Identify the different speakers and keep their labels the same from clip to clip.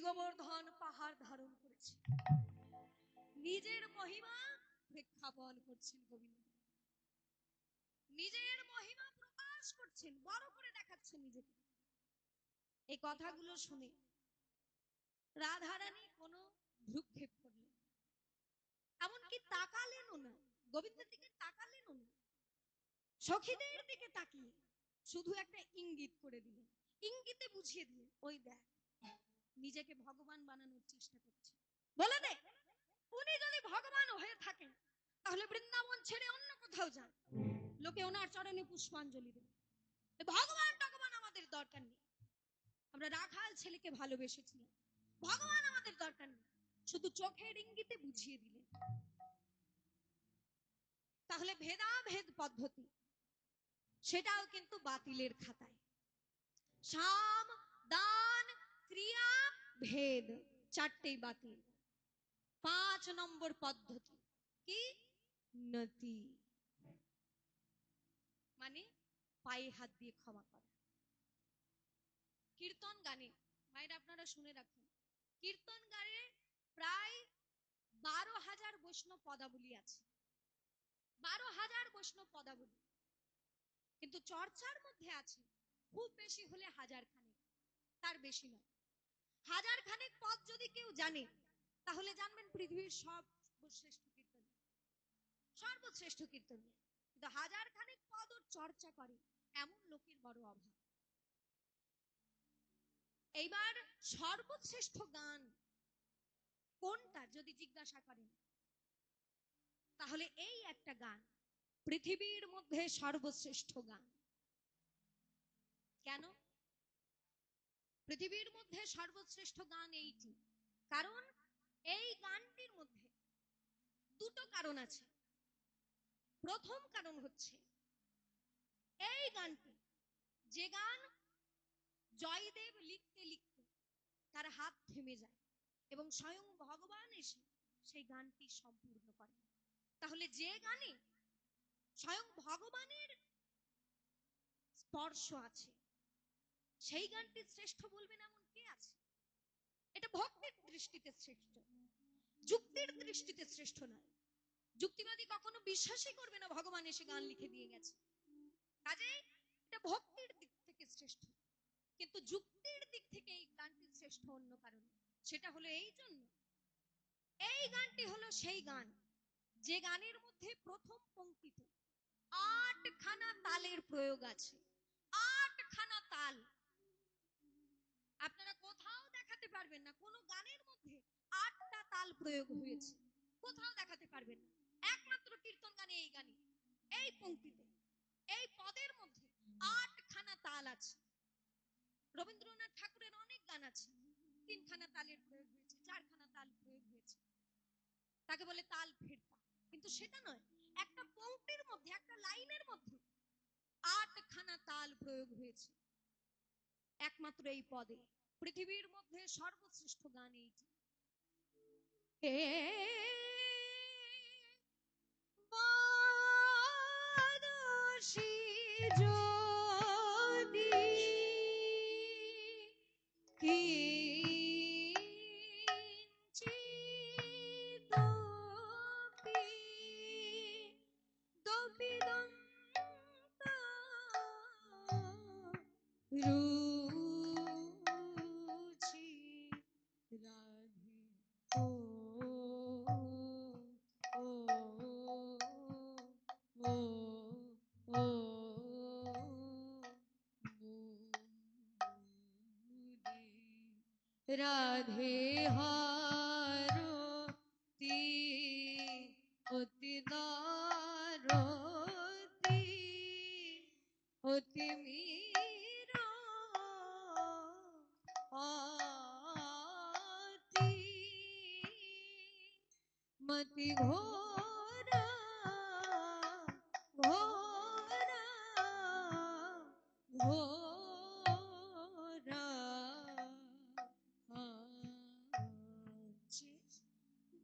Speaker 1: গোবর্ধন পাহাড় ধারণ করেছে, নিজের মহিমা প্রেক্ষাপন করছেন গোবিন্দ, নিজের মহিমা প্রকাশ করছেন, বড় করে দেখাচ্ছেন নিজেকে। এই কথাগুলো শুনে রাধারানী কোনো ভ্রুক্ষেপ করলেন, এমনকি তাকালেনও না, গোবিন্দের দিকে তাকালেনও না, সখীদের দিকে তাকিয়ে শুধু একটা ইঙ্গিত করে দিলেন, ইঙ্গিতে বুঝিয়ে দিলেন, ওই দেখ নিজেকে ভগবান বানানোর চেষ্টা করছে। বলে দে উনি যদি ভগবান হয়ে থাকেন তাহলে বৃন্দাবন ছেড়ে অন্য কোথাও যান, লোকে ওনার চরণে পুষ্পাঞ্জলি দেবে। ভগবান ভগবান আমাদের দরকার নেই, আমরা রাখাল ছেলেকে ভালোবেসেছিলাম, ভগবান আমাদের দরকার নেই, শুধু চোখের ইঙ্গিতে বুঝিয়ে দিলেন। তাহলে ভেদাভেদ পদ্ধতি সেটাও কিন্তু বাতিলের খাতায়। সাম দান ক্রিয়া ভেদ চারটেই বাতিল। 5 নম্বর পদ্ধতি কি? নতি, মানে পায়ে হাত দিয়ে ক্ষমা করা। কীর্তন গানে মায়েরা আপনারা শুনে রাখুন, কীর্তন গানে প্রায় 12,000 বৈষ্ণব পদাবলী আছে, 12,000 বৈষ্ণব পদাবলী, কিন্তু চর্চার মধ্যে আছে খুব বেশি হলে 1000 খানেক, তার বেশি নয়। 1000 খানেক পদ যদি কেউ জানে তাহলে জানবেন পৃথিবীর সর্বশ্রেষ্ঠ কীর্তন, সর্বশ্রেষ্ঠ কীর্তন। কিন্তু 1000 খানেক পদ চর্চা করে এমন লোকের বড় অভাব। এইবার সর্বশ্রেষ্ঠ গান কোনটা যদি জিজ্ঞাসা করেন তাহলে এই একটা গান পৃথিবীর মধ্যে সর্বশ্রেষ্ঠ গান। কেন পৃথিবীর মধ্যে সর্বশ্রেষ্ঠ গান এইটি? কারণ এই গানটির মধ্যে দুটো কারণ আছে। প্রথম কারণ হচ্ছে এই গানটি, যে গান জয়দেব লিখতে লিখতে তার হাত থেমে যায় এবং স্বয়ং ভগবান এসে সেই গানটি সম্পূর্ণ করেন, তাহলে যে গানে স্বয়ং ভগবানের স্পর্শ আছে সেই গানটি শ্রেষ্ঠ বলবেন এমন কে আছে? এটা ভক্তির দৃষ্টিতে শ্রেষ্ঠ, যুক্তির দৃষ্টিতে শ্রেষ্ঠ নয়। যুক্তিবাদী কখনো বিশ্বাসই করবে না ভগবান এসে গান লিখে দিয়ে গেছে, কাজেই এটা ভক্তির দিক থেকে শ্রেষ্ঠ। কিন্তু যুক্তির দিক থেকে এই গানটি শ্রেষ্ঠ অন্য কারণে, সেটা হলো এই জন্য, এই গানটি হলো সেই গান যে গানের মধ্যে প্রথম পংক্তিতে 8 খানা তালের প্রয়োগ আছে। 8 খানা তাল আপনারা কোথাও দেখাতে পারবেন না, কোন গানের মধ্যে 8টা তাল প্রয়োগ হয়েছে কোথাও দেখাতে পারবেন না, একমাত্র কীর্তন গানে এই গানে এই পংক্তিতে এই পদের মধ্যে 8 খানা তাল আছে। রবীন্দ্রনাথ ঠাকুরের অনেক গান আছে 3 খানা তালের প্রয়োগ হয়েছে, 4 খানা তাল প্রয়োগ হয়েছে, তাকে বলে তাল ফেরতা। কিন্তু সেটা নয়, একটা পংক্তির মধ্যে একটা লাইনের মধ্যে 8 খানা তাল প্রয়োগ হয়েছে একমাত্র এই পদে। পৃথিবীর মধ্যে সর্বশ্রেষ্ঠ গান এইটি। রাধে হারতি অতি দারতি অতি মীরা আতি মতি ঘোরা ঘোরা ঘোরা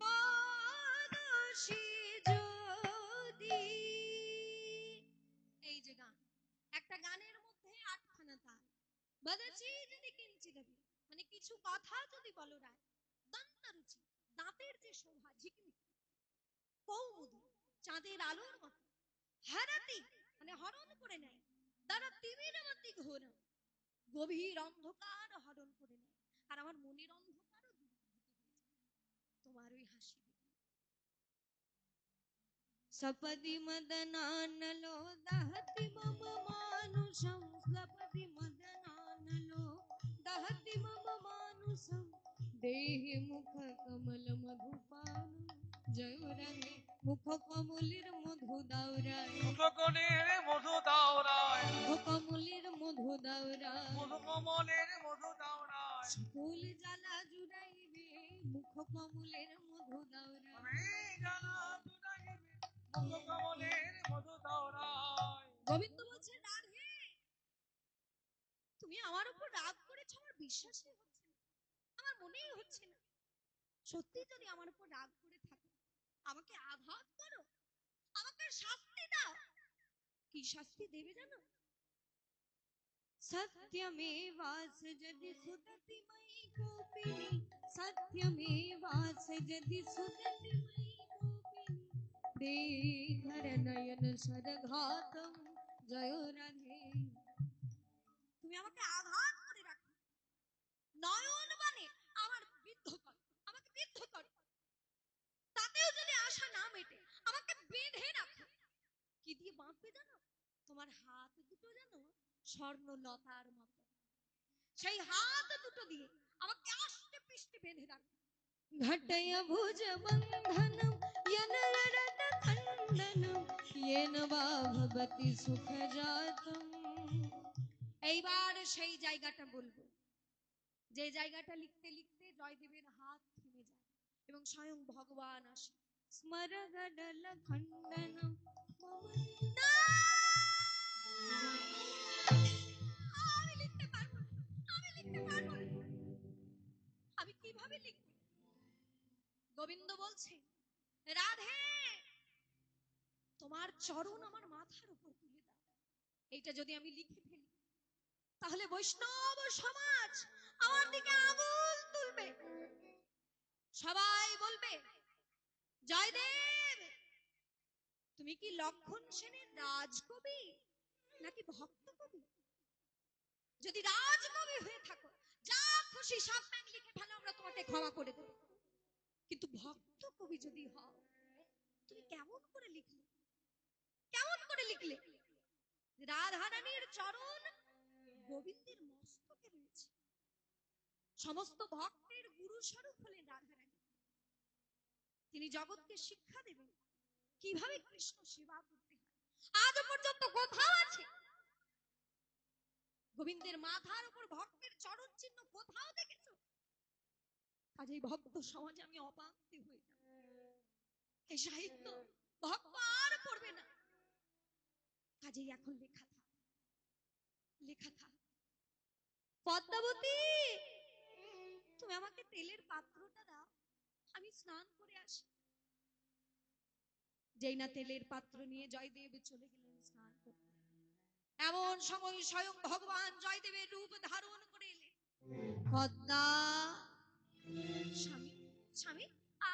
Speaker 1: বাদশি যদি। এই যে গান, একটা গানের মধ্যে 8 খানা তাল, বাদশি যদি কিঞ্চিত মানে কিছু কথা যদি বলো রায়, দন্তরুচি, দাঁতের যে শোভা, ঝিকমিক, কৌমুদী, চাঁদের আলোর মতো, হারাতি মানে হরণ করে নেয়, তারা তিমির মতি ঘোর, গভীর অন্ধকার হরণ করে নেয়, আর আমার মনের অন্ধকারও দূরীভূত হয়ে যায় তোমার ওই হাসি দেখে। সপদি মদনানলো দহতি মম মানুষম, সপদি মদনানলো দহতি মম মানুষম, দেহি মুখ কমল মধুপান, জয় রাধে মুখ কমলের মধু দাওরায়,
Speaker 2: মুখ কমলের মধু দাওরায়,
Speaker 1: মুখ কমলের মধু দাওরায়,
Speaker 2: মুখ কমলের মধু দাওরায়,
Speaker 1: সকল জ্বালা জুড়াইবে মুখ কমলের মধু দাওরায়,
Speaker 2: আমি জ্বালা জুড়াইবে মুখ কমলের মধু দাওরায়।
Speaker 1: গোবিন্দ বলছে রাধে, তুমি আমার উপর রাগ করেছো, আমার বিশ্বাসই হচ্ছে না, আমার মনেই হচ্ছে না। সত্যি যদি আমার উপর রাগ করে থাকো, আমাকে আঘাত করো, আমাকে শাস্তি দাও। কি শাস্তি দেবে জানো? সত্যমেবাস যদি সুদতি ময়ি গোপিনী, সত্যমেবাস যদি সুদতি ময়ি গোপিনী, দেঘর নয়ন সরঘাতম, জয় রাধে। তুমি আমাকে আঘাত করে রাখো, নয়ন মানে আমার বিদ্ধ করো, আমাকে বিদ্ধ করো, তাতেও যদি আশা না মেটে আমাকে বেঁধে রাখো। কি দিয়ে বাঁধবে জানো? তোমার হাত দুটো জানো স্বর্ণলতার মতো, সেই হাত দুটো দিয়ে আমাকে আষ্টে পৃষ্ঠে বেঁধে রাখো। ঘটয় ভুজ বন্ধনম येन लरत खंडनम, येन वा भवति सुख जातম। এইবার সেই জায়গাটা বলবো, যে জায়গাটা লিখতে লিখতে জয়দেবের হাত থেমে যায় এবং স্বয়ং ভগবান আসে। স্মরগডল খণ্ডনম, না, আমি লিখতে পারবো না, আমি লিখতে পারবো না। আমি কিভাবে লিখব? গোবিন্দ বলছে রাধে, তোমার চরণ আমার মাথার উপর তুলে দাও। এইটা যদি আমি লিখে ফেলি, তাহলে বৈষ্ণব সমাজ আমার দিকে আঙুল তুলবে, সবাই বলবে জয়দেব, তুমি কি লক্ষণ সেনের রাজকবি নাকি ভক্ত কবি? যদি রাজকবি হয়ে থাকো, যা খুশি সব ব্যাং লিখে ফেলো, আমরা তোমাকে ক্ষমা করে দেব। কিন্তু ভক্ত কবি যদি হও, তুমি কেমন করে লিখলে, কেমন করে লিখলে? রাধারানীর চরণ গোবিন্দের মস্তকে রয়েছে, সমস্ত ভক্তের গুরু স্বরূপ হলেন রাধারানী। তিনি জগৎকে শিক্ষা দেবেন কিভাবে কৃষ্ণ সেবা করতে হয়। আজ পর্যন্ত কোথাও আছে গোবিন্দের মাথার উপর ভক্তের চরণ চিহ্ন কোথাও দেখেছো? কাজেই ভক্ত সমাজে আমি অবান্তি হয়ে যাব। এই সাহিত্য ভক্ত আর পড়বে না। কাজেই এখন লেখা থাক, লেখা থাক। পদ্মাবতী, তুমি আমাকে তেলের পাত্রটা দাও, আমি স্নান করে আসি। যেই না তেলের পাত্র নিয়ে জয়দেব চলে গেলেন স্নান করতে, এমন সময় স্বয়ং ভগবান জয়দেবের রূপ ধারণ করে এলেন। পদ্মা, স্বামী, স্বামী,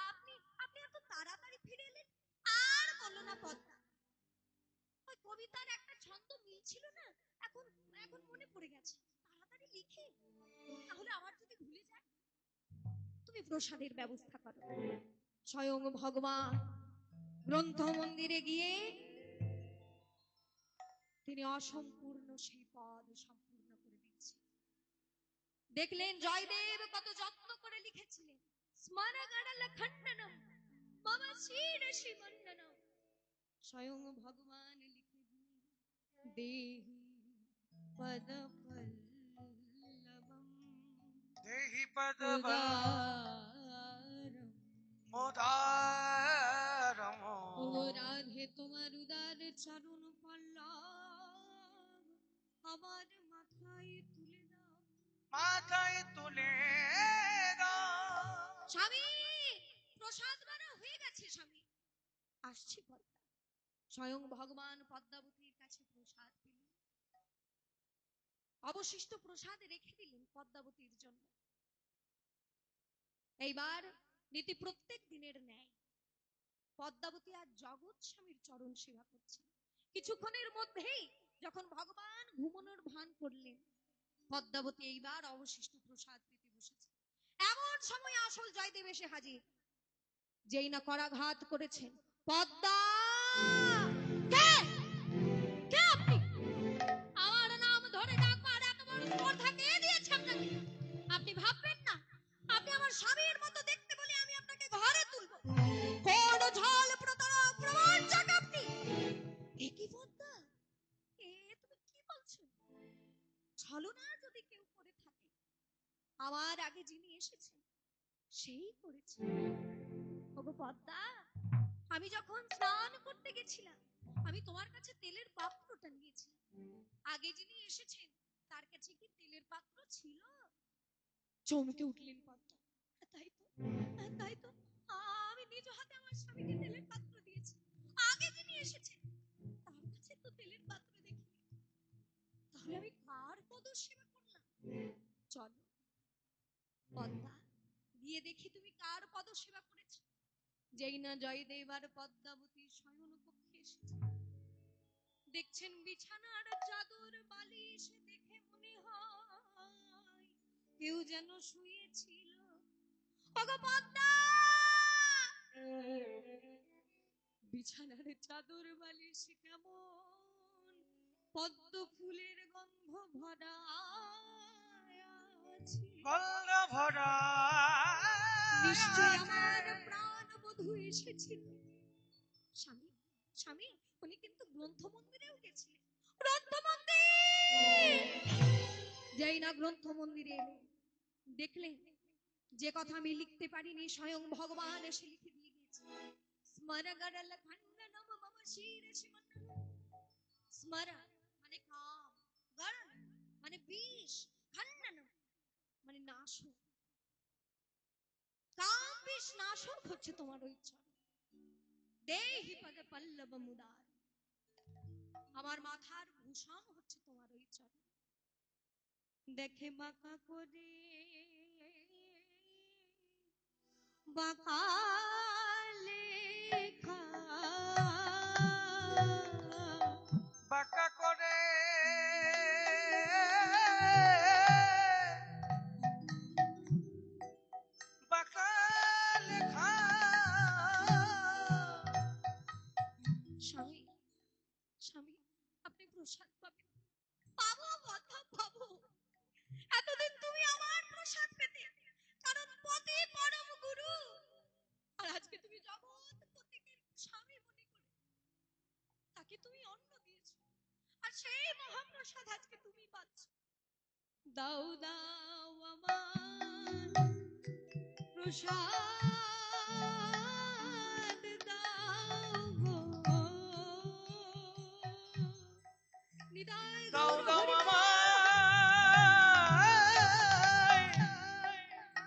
Speaker 1: আপনি আপনি এত তাড়াতাড়ি ফিরে এলেন। আর বলো না পদ্মা, ওই কবিতার একটা ছন্দ মিলছিল না, এখন এখন মনে পড়ে গেছে, তাড়াতাড়ি লিখি, তাহলে আমার যদি ভুলে যায়। তুমি প্রসাদের ব্যবস্থা করো। স্বয়ং ভগবান গ্রন্থ মন্দিরে গিয়ে তিনি অসম্পূর্ণ সেই পদ সম্পূর্ণ করে দিচ্ছেন। দেখলেন জয়দেব কত যত্ন করে লিখেছিলেন, স্মরগডল খণ্ডনম মম শিরসি মণ্ডনম। স্বয়ং ভগবান লিখে দিলেন, দেহি পদ পল্লবম,
Speaker 2: দেহি পদ
Speaker 1: উদারম।
Speaker 2: উদারম।
Speaker 1: ও রাধে, তোমার উদার চরণ পল্লব আমার মাথায় তুলে দাও,
Speaker 2: মাথায় তুলে দাও।
Speaker 1: স্বামী, প্রসাদ বানা হয়ে গেছে স্বামী, আসছি পদ্মা। স্বয়ং ভগবান পদ্মাবতীর কাছে প্রসাদ পেলেন, অবশিষ্ট প্রসাদ রেখে দিলেন পদ্মাবতীর জন্য। এইবার নীতি প্রত্যেক দিনের ন্যায় পদ্মাবতী আর জগৎ স্বামীর চরণ সেবা করছে। কিছুক্ষণের মধ্যেই যখন ভগবান ঘুমানোর ভান করলেন, পদ্মাবতী এইবার অবশিষ্ট প্রসাদ পেতে বসেছে। এমন সময় আসল জয়দেব এসে হাজির। যেই না করাঘাত করেছেন, পদ্মা! কে? কে আপনি? আমার নাম ধরে ডাকবার এত বড় স্পর্ধা কে দিয়েছে আপনাকে? আপনি ভাববেন না আপনি আমার স্বামীর মতো দেখতে বলে আমি আপনাকে ঘরে তুলবো? কোন ঝাল প্রতারক প্রবঞ্চক আপনি! এ কি পদ্মা? এ তুমি কি বলছো? ছলনা যদি কেউ করে থাকে, আমার আগে যিনি এসেছেন সেই করেছে। ওগো পদ্মা, আমি যখন স্নান করতে গেছিলাম, আমি তোমার কাছে তেলের পাত্রটা নিয়েছিলাম। আগে যিনি এসেছেন তার কাছে কি তেলের পাত্র ছিল? চমকে উঠলেন পদ্মা। তাই তো, তাই তো, আমি নিজ হাতে আমার স্বামীকে তেলের পাত্র দিয়েছি। আগে যিনি এসেছেন তার কাছে তো তেলের পাত্র দেখিনি। তাহলে আমি কার পদ সেবা করলাম? চলো পদ্মা, গিয়ে দেখি তুমি কার পদ সেবা করেছো। যেই না জয়দেব আর পদ্মাবতী শয়ন কক্ষে এসেছে, দেখছেন বিছানার চাদর বালিশ দেখে মনে হয় কেউ যেন শুয়েছিল। ওগো পদ্মা! বিছানার চাদর বালিশ কেমন পদ্ম ফুলের গন্ধ ভরা আছে।
Speaker 2: গন্ধ ভরা
Speaker 1: নিশ্চয়
Speaker 2: আছে।
Speaker 1: আমার প্রাণ বধূ এসেছিল। স্বামী, স্বামী, উনি কিন্তু গ্রন্থ মন্দিরেও গেছিলেন। গ্রন্থ মন্দির! যেই না গ্রন্থ মন্দিরে এলেন, দেখলেন যে কথা আমি লিখতে পারিনি স্বয়ং ভগবান এসে লিখে দিয়ে গেছে। স্মরগরল খণ্ডনম মম শিরসি মণ্ডলম। স্মর মানে কাম, গরল মানে বিষ, খণ্ডনম মানে নাশক। কাম বিষ নাশক হচ্ছে তোমার ওই চরণ। দেহি পদ পল্লব মুদার, আমার মাথার ভূষণ হচ্ছে তোমার ওই চরণ। দেখে বাঁকা করে, বাঁকা লেখা,
Speaker 2: বাঁকা করে বাঁকা লেখা।
Speaker 1: স্বামী, স্বামী, আপনি প্রসাদ পাবেন। পাবো কথা পাবো। এতদিন তুমি আমার প্রসাদ পেতে, কারণ পতি পরম গুরু। আর আজকে তুমি জগৎ পতিকে স্বামী মনে করে তাকে তুমি অন্ন দিয়েছো। আর সেই মহাপ্রসাদ আজকে তুমি পাচ্ছ। দাও দাও আমার প্রসাদ দাও গো, নিতাই
Speaker 2: দাও
Speaker 1: গৌর
Speaker 2: দাও
Speaker 1: হরি বল।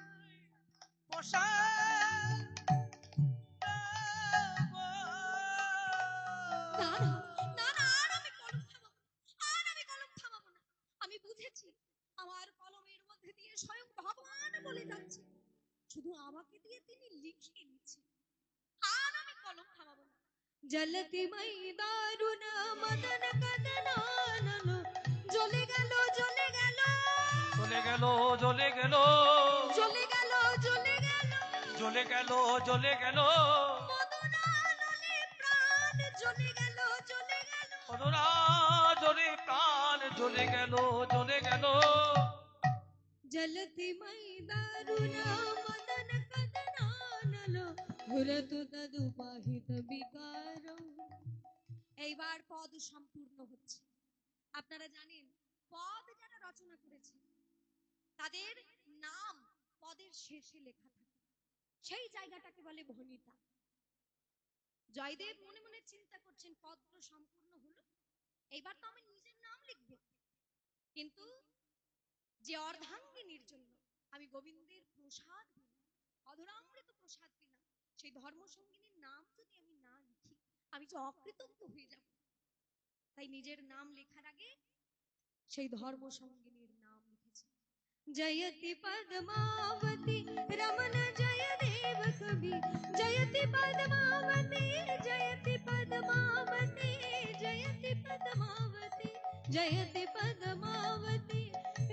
Speaker 2: আমায় প্রসাদ দাও
Speaker 1: না
Speaker 2: গো।
Speaker 1: না, না না, আর আমি কলম থামাবো না, আর আমি কলম থামাবো না। আমি বুঝেছি আমার কলমের মধ্যে দিয়ে স্বয়ং ভগবান বলে যাচ্ছে, শুধু আমাকে দিয়ে তিনি লিখিয়ে নিচ্ছেন। আর আমি কলম থামাবো না। জলতি মೈ দারুণ মদন কদনানলো, জ্বলে গেল জ্বলে গেল,
Speaker 2: জ্বলে গেল জ্বলে গেল
Speaker 1: জ্বলে গেল জ্বলে গেল,
Speaker 2: জ্বলে গেল জ্বলে গেল
Speaker 1: মদনানলে প্রাণ জ্বলে গেল জ্বলে গেল।
Speaker 2: অধরা জ্বলে প্রাণ জ্বলে গেল জ্বলে গেল।
Speaker 1: জলতি মೈ দারুণ মদন কদনানলো, ঘুরত তদুপাহিত বিকারম। এইবার পদ সম্পূর্ণ হচ্ছে। আপনারা জানেন পদ যারা রচনা করেছে তাদের নাম পদের শেষে লেখা থাকে, সেই জায়গাটাকে বলে ভণিতা। জয়দেব মনে মনে চিন্তা করছেন পদ্ম সম্পূর্ণ হলো, এইবার তো আমি নিজের নাম লিখব, কিন্তু যে অর্ধাঙ্গিনীর জন্য আমি গোবিন্দের প্রসাদ পেলাম, অধরামৃত প্রসাদ পেলাম, সেই ধর্মসঙ্গিনীর নাম যদি আমি না লিখি আমি যে অকৃতজ্ঞ হয়ে যাব। তাই নিজের নাম লেখার আগে সেই ধর্মসঙ্গিনীর নাম লিখেছি। जयति पद्मावती रमन जय देव कवि जयति पद्मावती जयति पद्मावती जयति पद्मावती जयति पद्मावती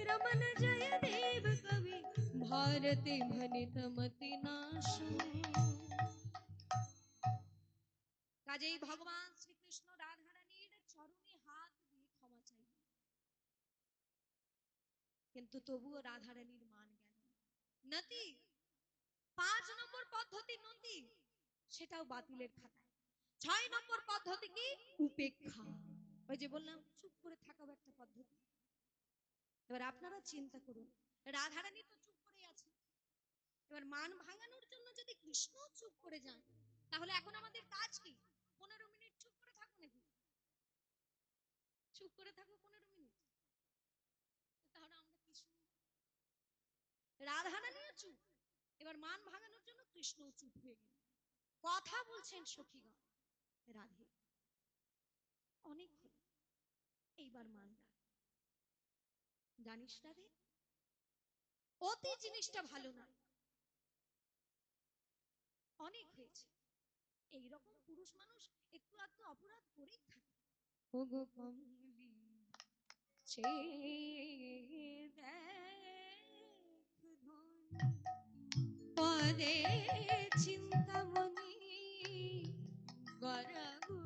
Speaker 1: रमन जय देव कवि भारती भनितमति नाशम। কাজেই ভগবান শ্রীকৃষ্ণ রাধারানীর চরণে হাত দিয়ে ক্ষমা চাইলেন, কিন্তু তবুও রাধারানীর মান গেল নতি ৫ নম্বর পদ্ধতি নতি, সেটাও বাতিলের খাতায়। ৬ নম্বর পদ্ধতি কি? উপেক্ষা। ওই যে বললাম চুপ করে থাকাও একটা পদ্ধতি। এবার আপনারা চিন্তা করুন, রাধারানী তো চুপ করে আছে, এবার মান ভাঙানোর জন্য যদি কৃষ্ণ চুপ করে যান, তাহলে এখন আমাদের কাজ কি? 15 মিনিট চুপ করে থাকো নাকি? চুপ করে থাকো 15 মিনিট, তাহলে আমরা কি শুনবো? রাধারানীও চুপ, এবার মান ভাঙানোর জন্য কৃষ্ণও চুপ হয়ে গেল। কথা বলছেন সখীগণ, রাধে অনেক হলো, এইবার মান রাখ। জানিস রাধে, অতি জিনিসটা ভালো না, অনেক হয়েছে। এইরকম পুরুষ মানুষ একটু আধটু অপরাধ করেই থাকে। ওগো কমলি পদে চিন্তামণি গরাগো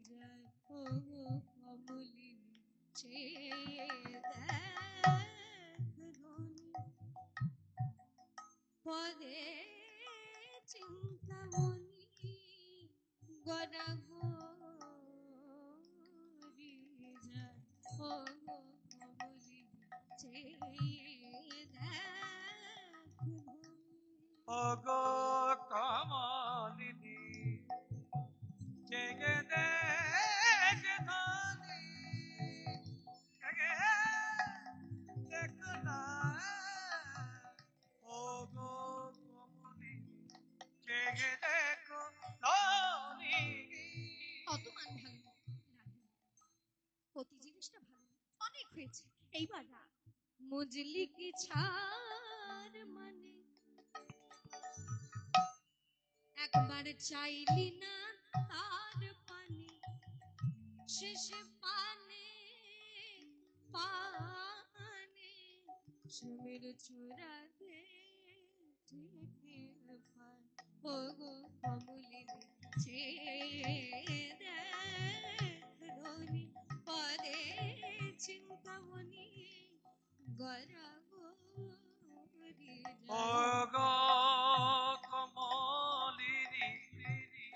Speaker 1: যায় ওগো কমলি পদে চিন্তামণি গরাগো যায় ওগো কমলি
Speaker 2: ওগো কমলিনী জেগে দেখ ধনী জেগে দেখ না ওগো কমলিনী জেগে দেখো ধনী।
Speaker 1: অত মান ভাঙবো প্রতি জিনিসটা ভালো না, অনেক হয়েছে, এইবার রাগ। মুজলি কি ছাড় মানে একবার চাইলি না তার পানি, শেষে পানে পানে সমীর চূড়া দে ঠেকে পায় ওগো কমলিনী ধনী পদে চিন্তামণি গরাগো
Speaker 2: ওগো কমলিনী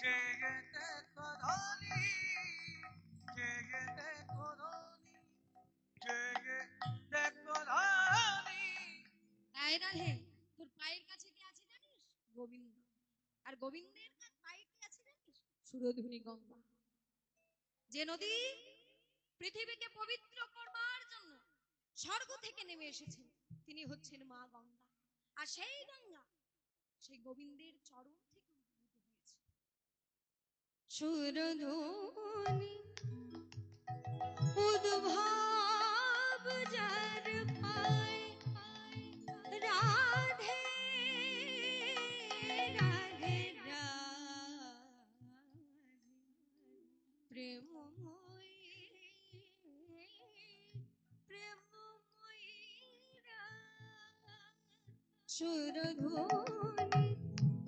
Speaker 2: জেগে দেখো ধনী জেগে দেখো ধনী জেগে দেখো ধনী।
Speaker 1: তাই রাধে, তোর পায়ের কাছে কি আছে জানিস? গোবিন্দ। আর গোবিন্দের পায়ে কি আছে জানিস? সুরধুনী গঙ্গা। যে নদী পৃথিবীকে পবিত্র করবার জন্য স্বর্গ থেকে নেমে এসেছেন, তিনি হচ্ছেন মা গঙ্গা। আর সেই গঙ্গা সেই গোবিন্দের চরণ থেকে উদ্ভূত হয়েছে। সুরধুনী উদ্ভব যার পায় রাধে রাধে প্রেমময়ী প্রেমময়ী সুরধুনী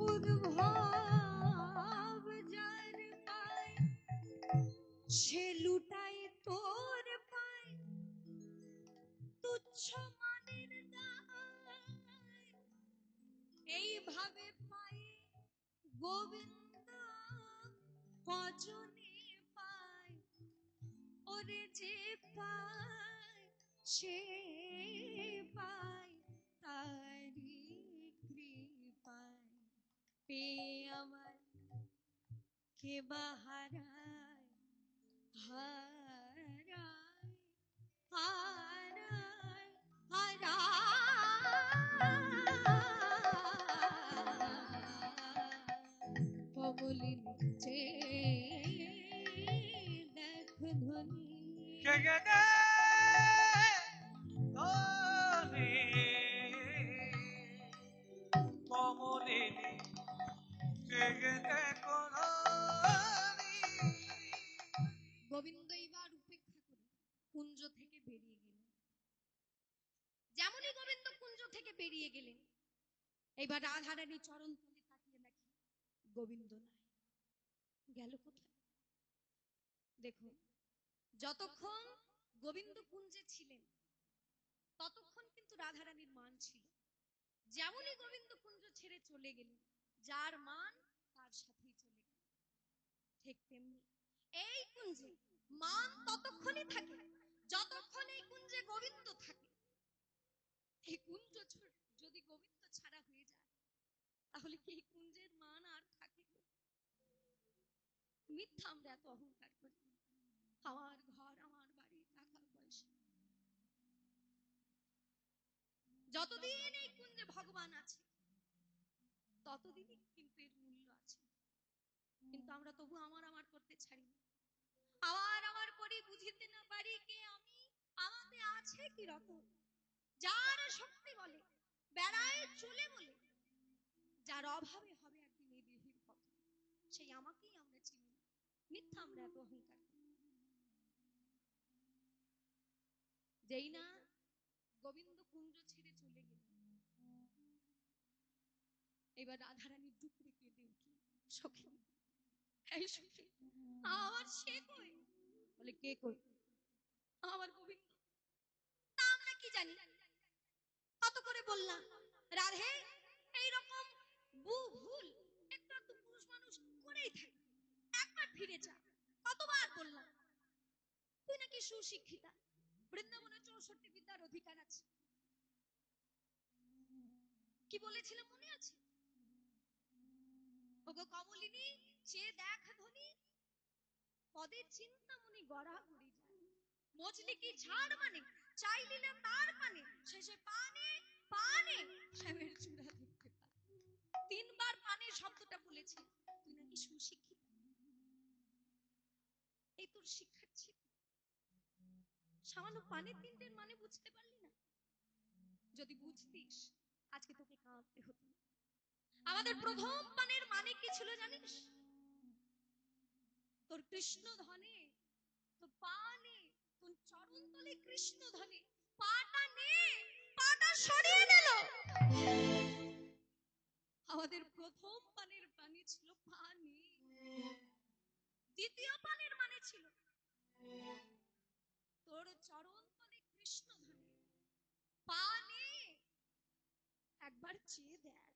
Speaker 1: উদ্ভব যার পায় সে লুটাই তোর পায় তুচ্ছ মানের দায়। এইভাবে পায়ে গোবিন্দ কজনে পায়, ওরে যে পায় সে পায় তারি কৃপায়। পেয়ে আমার কে বাহারায় হারায় হারায় হারায় কমলিনী দেখ ধনী
Speaker 2: জেগে দেখো
Speaker 1: থেকে বেরিয়ে গেলেন। এইবার রাধারানী চরণ তলে তাকিয়ে দেখে গোবিন্দ নাই। গেল কোথায়? দেখুন, যতক্ষণ গোবিন্দ কুঞ্জে ছিলেন ততক্ষণ কিন্তু রাধারানীর মান ছিল। যেমনই গোবিন্দ কুঞ্জ ছেড়ে চলে গেলেন, যার মান তার সাথেই চলে গেল। ঠিক তেমনি এই কুঞ্জে মান ততক্ষণই থাকে যতক্ষণ এই কুঞ্জে গোবিন্দ থাকে। এই কুঞ্জ যদি গোবিন্দ ছাড়া হয়ে যায়, তাহলে কি এই কুঞ্জের মান আর থাকে? মিথ্যা আমরা এত অহংকার করি। আমার ঘর, আমার বাড়ি, টাকা পয়সা, যতদিন এই কুঞ্জে ভগবান আছে ততদিনই কিন্তু এর মূল্য আছে। কিন্তু আমরা তবু আমার আমার করতে ছাড়ি না। আমার আমার করি, বুঝিতে না পারি কে আমি, আমাতে আছে কি রতন। যার শক্তি বলে, বেড়ায় চলে বলে, যার অভাবে হবে একদিন এই দেহের পতন, সেই আমাকেই আমরা চিনি না। মিথ্যা আমরা এত অহংকার করি। যেই না গোবিন্দ কুঞ্জ ছেড়ে চলে গেল, এবার রাধারানী ডুকরে কেঁদে উঠলেন। সখী, এই সখী, আমার সে কই? বলে, কে কই? আমার গোবিন্দ। তা আমরা কি জানি? কত করে বললাম, রাধে এইরকম ভুল একটু একটু পুরুষ মানুষ করেই থাকে, একবার ফিরে যা। কতবার বললাম, তুই নাকি সুশিক্ষিতা, বৃন্দাবনে 64 বিদ্যার অধিকার আছে। কি বলেছিলাম মনে আছে? ওগো কমলিনী, সে দেখ ধনী, পদের চিন্তামণি গড়া গড়ি যায়। মজলি কি ঝাড় মানে, চাইলি না তার মানে, শেষে পানে পানে প্রেমের চূড়া দেখতে পায়। 3 বার পানে শব্দটা বলেছি। তুই নাকি সুশিক্ষিত, এই তোর শিক্ষার ছিল? সামান্য পানের 3টের মানে বুঝতে পারলি না? যদি বুঝতিস আজকে তোকে কাঁদতে হতো না। আমাদের প্রথম পানের মানে কি ছিল জানিস? তোর কৃষ্ণ ধনে, তোর পানে, তোর চরণ তলে কৃষ্ণ ধনে, পাটা নে, পাটা সরিয়ে নিল। আমাদের প্রথম পানের মানে ছিল পানে। দ্বিতীয় পানের মানে ছিল তোর চরণ তলে কৃষ্ণ ধনে, পানে একবার চেয়ে দেখ।